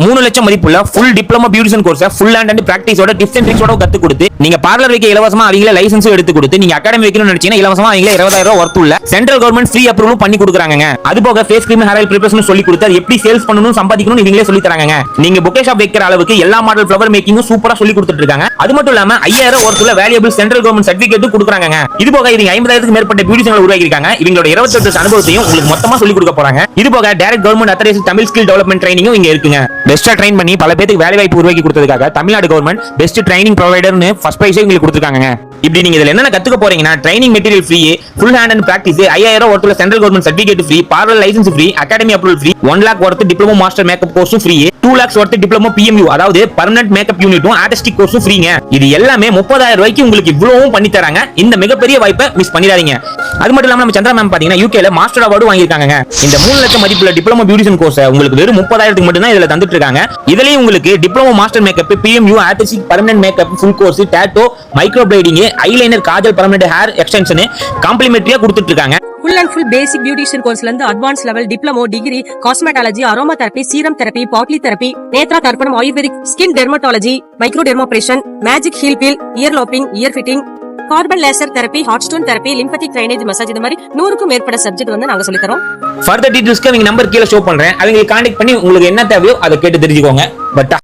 3 லட்சம் மதிப்புள்ள full diploma beautician course full hand and பிராக்டிஸோட டிப்ஸ் அண்ட் ட்ரிக்ஸோட கத்து கொடுத்து நீங்க பார்லர் வைக்க இலவசமா அவங்களே லைசென்ஸ் எடுத்து கொடுத்து நீங்க அகாடமி வைக்கணும்னு நினைச்சீங்கன்னா இலவசமா அவங்களே 20000 ரூபாய் ஒர்த் உள்ள சென்ட்ரல் கவர்மெண்ட் ஃப்ரீ அப்ரூவல் பண்ணி கொடுக்குறாங்க. அது போக face cream hair oil preparation சொல்லி கொடுத்து அது எப்படி சேல்ஸ் பண்ணனும் சம்பாதிக்கணும் இவங்களே சொல்லி தராங்க. நீங்க பொக்கே ஷாப் வைக்கிற அளவுக்கு எல்லா மாடல் ஃப்ளவர் மேக்கிங்கும் சூப்பரா சொல்லி கொடுத்துட்டு இருக்காங்க. அது மட்டும் இல்லாம 5000 ஒர்த் உள்ள வேல்யூபிள் சென்ட்ரல் கவர்மெண்ட் சர்டிபிகேட் கொடுக்குறாங்க. இது போக இவங்க 50000க்கு மேற்பட்ட பியூட்டிஷியன்களை உருவாக்கி இருக்காங்க. இவங்களோட 28 வருஷ அனுபவத்தையும் உங்களுக்கு மொத்தமா சொல்லி கொடுக்க போறாங்க. இது போக direct government authorised Tamil skill development ட்ரைனிங்கும் இங்க இருக்குங்க. பெஸ்டா ட்ரெயின் பண்ணி பல பேருக்கு வேலை வாய்ப்பு உருவாக்கி கொடுத்ததுக்காக தமிழ்நாடு கவர்மெண்ட் பெஸ்ட் ட்ரைனிங் ப்ரொவைடர்னு ஃபர்ஸ்ட் பிரைஸ் உங்களுக்கு கொடுத்திருக்காங்க. இப்படி நீங்க இதுல என்ன கத்துக்க போறீங்கன்னா training material free, full hand and practice, 5000 worth உள்ள central government certificate free, parlour licence free, academy approval free, 1 lakh worth diploma master makeup கோர்ஸும் free, 2 lakhs worth diploma PMU அதாவது பெர்மனன்ட் மேக்கப் யூனிட்டும் ஆர்டிஸ்டிக் கோர்ஸும் ஃப்ரீங்க. இது எல்லாமே 30000 ரூபாய்க்கு உங்களுக்கு இவ்வளவும் பண்ணி தராங்க. இந்த மிகப்பெரிய வாய்ப்பை மிஸ் பண்ணிடாதீங்க. அது மட்டும் இல்லாம நம்ம சந்திரா மேம் பாத்தீங்கன்னா யூகேல மாஸ்டர் அவார்டு வாங்கியிருக்காங்க. இந்த 3 லட்சம் மதிப்புள்ள டிப்ளமோ பியூட்டிஷியன் கோர்ஸ் உங்களுக்கு வெறும் 30000க்கு மட்டும் தான் இதுல தந்துட்டு இருக்காங்க. இதுலயும் உங்களுக்கு diploma master makeup, PMU, artistic, permanent makeup, full course, tattoo, micro blading, eyeliner, kajal, permanent hair extension காம்ப்ளிமெண்டரியா கொடுத்துட்டு இருக்காங்க. Full and full basic beautician கோர்ஸ்ல இருந்து advance level diploma, degree, cosmetology, aroma therapy, serum therapy, potli therapy, netra tarpanam, ayurvedic, skin dermatology, micro dermabrasion, magic heel peel, ear lobing, ear fitting, carbon laser therapy, hot stone therapy, lymphatic drainage massage, இந்த மாதிரி 100க்கும் மேற்பட்ட subject வந்து நாங்க சொல்லி தரோம். Further டீடைல்ஸ்க்கு அவங்க number கீழ show பண்றேன். அவங்களை கான்டாக்ட் பண்ணி உங்களுக்கு என்ன தேவையோ அதை கேட்டு தெரிஞ்சுக்கோங்க. பட்